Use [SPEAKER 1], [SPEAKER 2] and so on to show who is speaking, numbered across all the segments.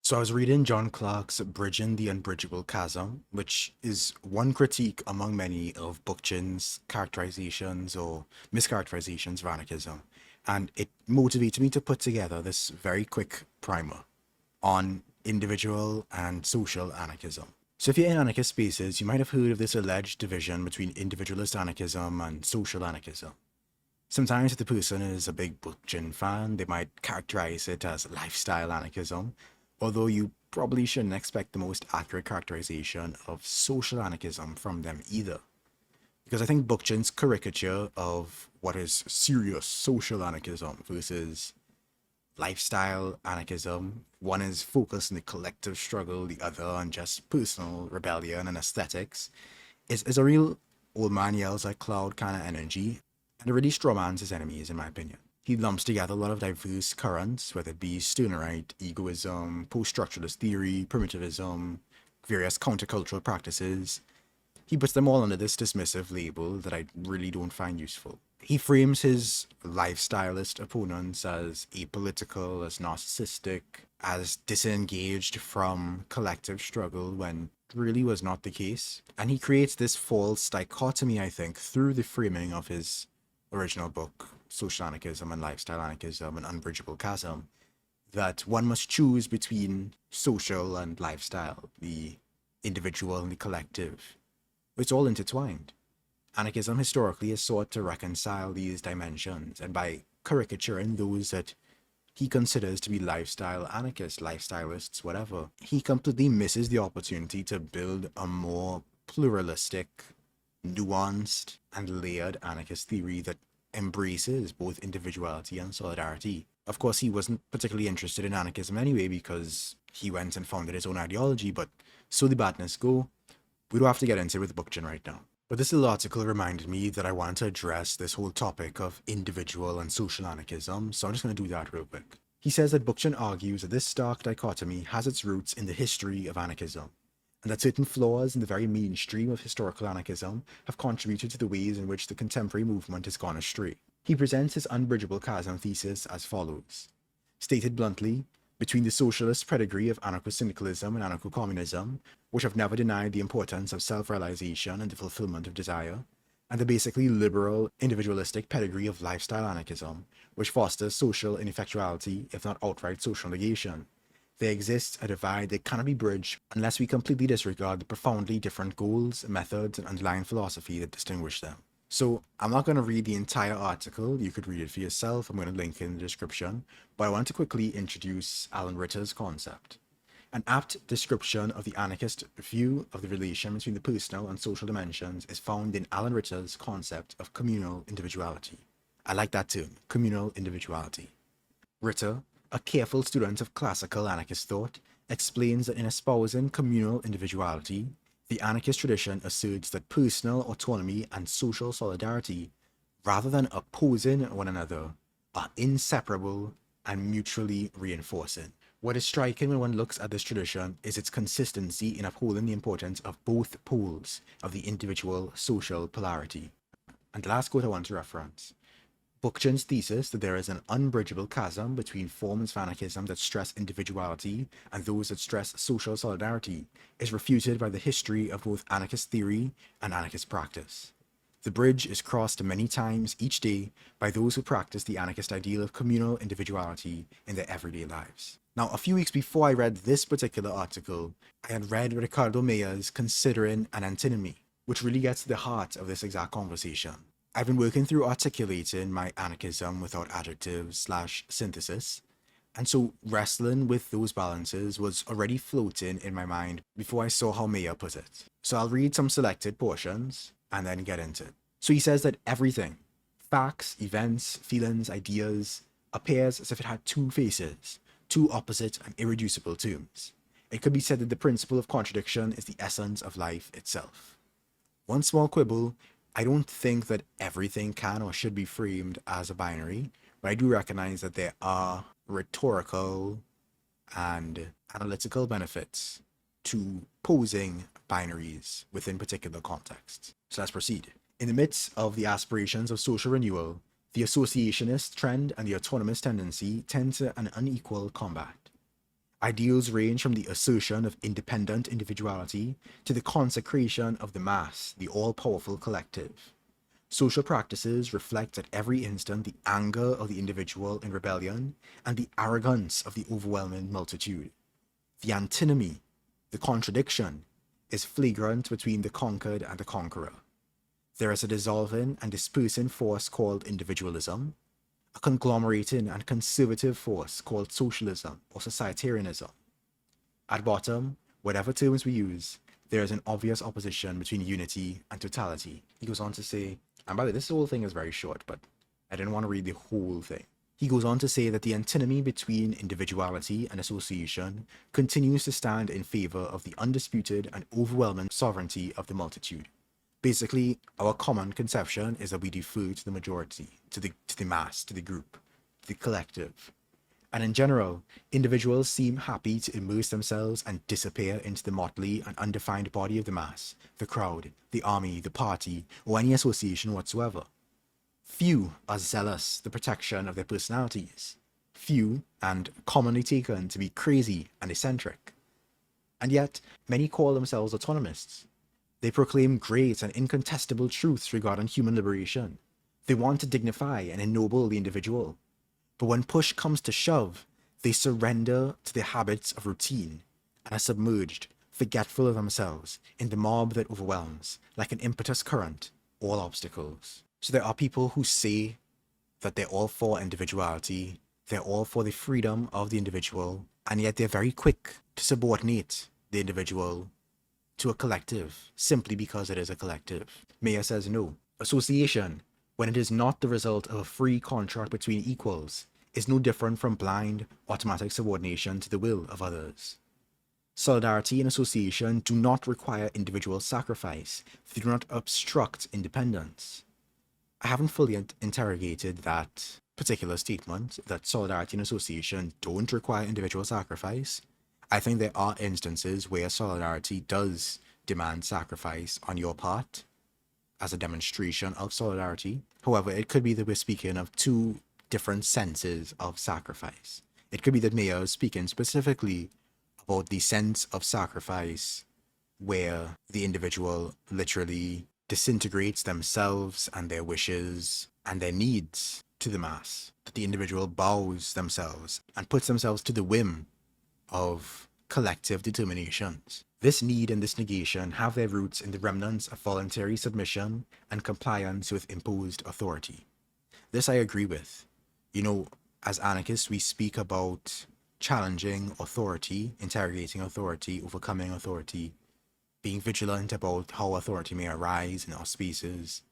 [SPEAKER 1] So I was reading John Clarke's Bridging the Unbridgeable Chasm, which is one critique among many of Bookchin's characterizations or mischaracterizations of anarchism. And it motivated me to put together this very quick primer on individual and social anarchism. So if you're in anarchist spaces, you might have heard of this alleged division between individualist anarchism and social anarchism. Sometimes if the person is a big Bookchin fan, they might characterize it as lifestyle anarchism, although you probably shouldn't expect the most accurate characterization of social anarchism from them either. Because I think Bookchin's caricature of what is serious social anarchism versus lifestyle anarchism, one is focused on the collective struggle, the other on just personal rebellion and aesthetics, is a real old man yells at cloud kind of energy, and it really strawmans his enemies, in my opinion. He lumps together a lot of diverse currents, whether it be Stirnerite, egoism, post-structuralist theory, primitivism, various countercultural practices. He puts them all under this dismissive label that I really don't find useful. He frames his lifestylist opponents as apolitical, as narcissistic, as disengaged from collective struggle when it really was not the case. And he creates this false dichotomy, I think, through the framing of his original book, Social Anarchism and Lifestyle Anarchism, An Unbridgeable Chasm, that one must choose between social and lifestyle, the individual and the collective. It's all intertwined. Anarchism historically has sought to reconcile these dimensions, and by caricaturing those that he considers to be lifestyle anarchists, lifestylists, whatever, he completely misses the opportunity to build a more pluralistic, nuanced, and layered anarchist theory that embraces both individuality and solidarity. Of course, he wasn't particularly interested in anarchism anyway because he went and founded his own ideology, but so the badness go. We don't have to get into it with Bookchin right now. But this little article reminded me that I wanted to address this whole topic of individual and social anarchism, so I'm just going to do that real quick. He says that Bookchin argues that this stark dichotomy has its roots in the history of anarchism, and that certain flaws in the very mainstream of historical anarchism have contributed to the ways in which the contemporary movement has gone astray. He presents his unbridgeable chasm thesis as follows. Stated bluntly, between the socialist pedigree of anarcho-syndicalism and anarcho-communism, which have never denied the importance of self-realization and the fulfillment of desire, and the basically liberal, individualistic pedigree of lifestyle anarchism, which fosters social ineffectuality, if not outright social negation, there exists a divide that cannot be bridged unless we completely disregard the profoundly different goals, methods, and underlying philosophy that distinguish them. So I'm not going to read the entire article, you could read it for yourself, I'm going to link it in the description, but I want to quickly introduce Alan Ritter's concept. An apt description of the anarchist view of the relation between the personal and social dimensions is found in Alan Ritter's concept of communal individuality. I like that term, communal individuality. Ritter, a careful student of classical anarchist thought, explains that in espousing communal individuality, the anarchist tradition asserts that personal autonomy and social solidarity, rather than opposing one another, are inseparable and mutually reinforcing. What is striking when one looks at this tradition is its consistency in upholding the importance of both poles of the individual social polarity. And the last quote I want to reference. Bookchin's thesis that there is an unbridgeable chasm between forms of anarchism that stress individuality and those that stress social solidarity is refuted by the history of both anarchist theory and anarchist practice. The bridge is crossed many times each day by those who practice the anarchist ideal of communal individuality in their everyday lives. Now, a few weeks before I read this particular article, I had read Ricardo Meyer's Considering an Antinomy, which really gets to the heart of this exact conversation. I've been working through articulating my anarchism without adjectives / synthesis, and so wrestling with those balances was already floating in my mind before I saw how Meyer put it. So I'll read some selected portions and then get into it. So he says that everything, facts, events, feelings, ideas, appears as if it had two faces, two opposite and irreducible terms. It could be said that the principle of contradiction is the essence of life itself. One small quibble, I don't think that everything can or should be framed as a binary, but I do recognize that there are rhetorical and analytical benefits to posing binaries within particular contexts. So let's proceed. In the midst of the aspirations of social renewal, the associationist trend and the autonomous tendency tend to an unequal combat. Ideals range from the assertion of independent individuality to the consecration of the mass, the all-powerful collective. Social practices reflect at every instant the anger of the individual in rebellion and the arrogance of the overwhelming multitude. The antinomy, the contradiction, is flagrant between the conquered and the conqueror. There is a dissolving and dispersing force called individualism, a conglomerating and conservative force called socialism or societarianism. At bottom, whatever terms we use, there is an obvious opposition between unity and totality. He goes on to say, and by the way, this whole thing is very short, but I didn't want to read the whole thing. He goes on to say that the antinomy between individuality and association continues to stand in favor of the undisputed and overwhelming sovereignty of the multitude. Basically, our common conception is that we defer to the majority, to the mass, to the group, to the collective. And in general, individuals seem happy to immerse themselves and disappear into the motley and undefined body of the mass, the crowd, the army, the party, or any association whatsoever. Few are zealous the protection of their personalities. Few, and commonly taken to be crazy and eccentric. And yet, many call themselves autonomists. They proclaim great and incontestable truths regarding human liberation. They want to dignify and ennoble the individual. But when push comes to shove, they surrender to their habits of routine and are submerged, forgetful of themselves, in the mob that overwhelms, like an impetus current, all obstacles. So there are people who say that they're all for individuality, they're all for the freedom of the individual, and yet they're very quick to subordinate the individual to a collective, simply because it is a collective. Mayer says no. Association, when it is not the result of a free contract between equals, is no different from blind, automatic subordination to the will of others. Solidarity and association do not require individual sacrifice. They do not obstruct independence. I haven't fully interrogated that particular statement, that solidarity and association don't require individual sacrifice. I think there are instances where solidarity does demand sacrifice on your part as a demonstration of solidarity. However, it could be that we're speaking of two different senses of sacrifice. It could be that Mayer is speaking specifically about the sense of sacrifice where the individual literally disintegrates themselves and their wishes and their needs to the mass. That the individual bows themselves and puts themselves to the whim of collective determinations. This need and this negation have their roots in the remnants of voluntary submission and compliance with imposed authority. This I agree with. You know, as anarchists, we speak about challenging authority, interrogating authority, overcoming authority, being vigilant about how authority may arise in our spaces.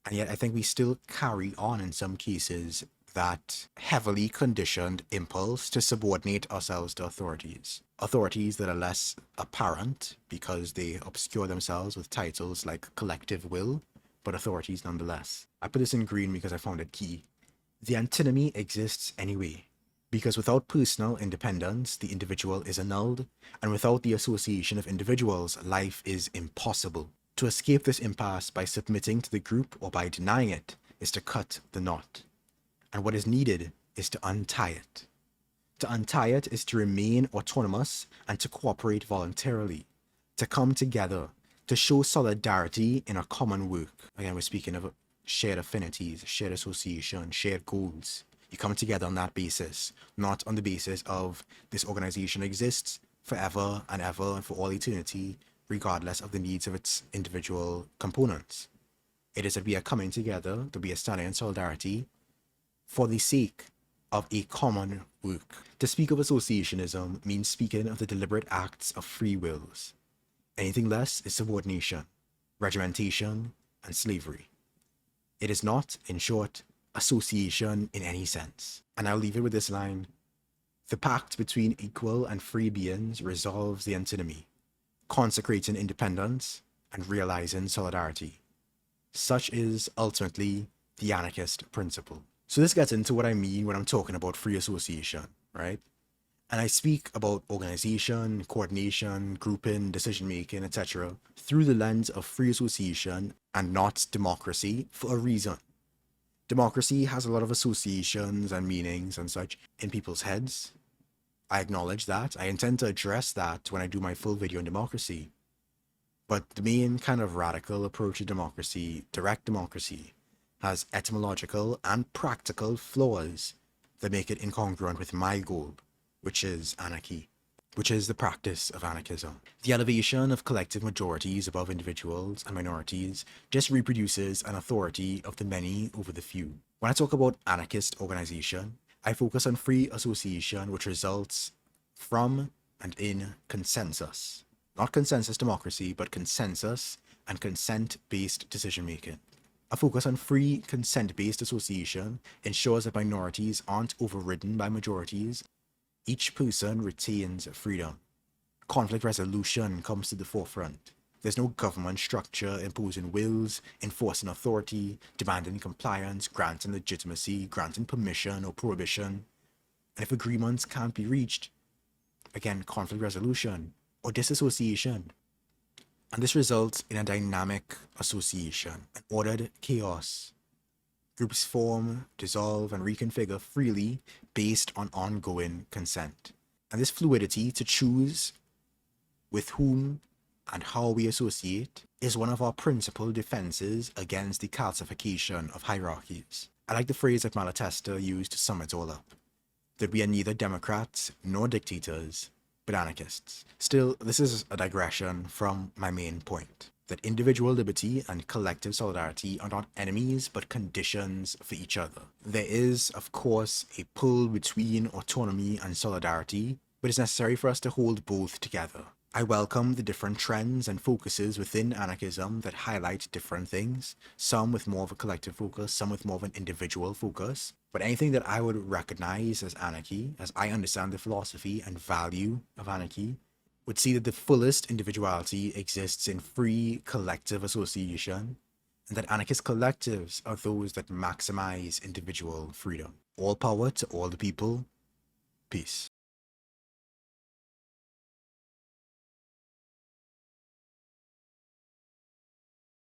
[SPEAKER 1] And yet I think we still carry on in some cases that heavily conditioned impulse to subordinate ourselves to authorities. Authorities that are less apparent because they obscure themselves with titles like collective will, but authorities nonetheless. I put this in green because I found it key. The antinomy exists anyway, because without personal independence, the individual is annulled, and without the association of individuals, life is impossible. To escape this impasse by submitting to the group or by denying it is to cut the knot. And what is needed is to untie it. To untie it is to remain autonomous and to cooperate voluntarily, to come together, to show solidarity in a common work. Again, we're speaking of shared affinities, shared association, shared goals. You come together on that basis, not on the basis of this organization exists forever and ever and for all eternity, regardless of the needs of its individual components. It is that we are coming together, that we are standing in solidarity for the sake of a common work. To speak of associationism means speaking of the deliberate acts of free wills. Anything less is subordination, regimentation, and slavery. It is not, in short, association in any sense. And I'll leave it with this line. The pact between equal and free beings resolves the antinomy, consecrating independence and realizing solidarity. Such is, ultimately, the anarchist principle. So this gets into what I mean when I'm talking about free association, right? And I speak about organization, coordination, grouping, decision-making, etc. through the lens of free association and not democracy for a reason. Democracy has a lot of associations and meanings and such in people's heads. I acknowledge that. I intend to address that when I do my full video on democracy. But the main kind of radical approach to democracy, direct democracy, has etymological and practical flaws that make it incongruent with my goal, which is anarchy, which is the practice of anarchism. The elevation of collective majorities above individuals and minorities just reproduces an authority of the many over the few. When I talk about anarchist organization, I focus on free association, which results from and in consensus. Not consensus democracy, but consensus and consent-based decision-making. A focus on free consent-based association ensures that minorities aren't overridden by majorities. Each person retains freedom. Conflict resolution comes to the forefront. There's no government structure imposing wills, enforcing authority, demanding compliance, granting legitimacy, granting permission or prohibition. And if agreements can't be reached, again, conflict resolution or disassociation. And this results in a dynamic association, an ordered chaos. Groups form, dissolve, and reconfigure freely based on ongoing consent. And this fluidity to choose with whom and how we associate is one of our principal defenses against the calcification of hierarchies. I like the phrase that Malatesta used to sum it all up, that we are neither democrats nor dictators, but anarchists. Still, this is a digression from my main point, that individual liberty and collective solidarity are not enemies but conditions for each other. There is, of course, a pull between autonomy and solidarity, but it's necessary for us to hold both together. I welcome the different trends and focuses within anarchism that highlight different things, some with more of a collective focus, some with more of an individual focus. But anything that I would recognize as anarchy, as I understand the philosophy and value of anarchy, would see that the fullest individuality exists in free collective association, and that anarchist collectives are those that maximize individual freedom. All power to all the people. Peace.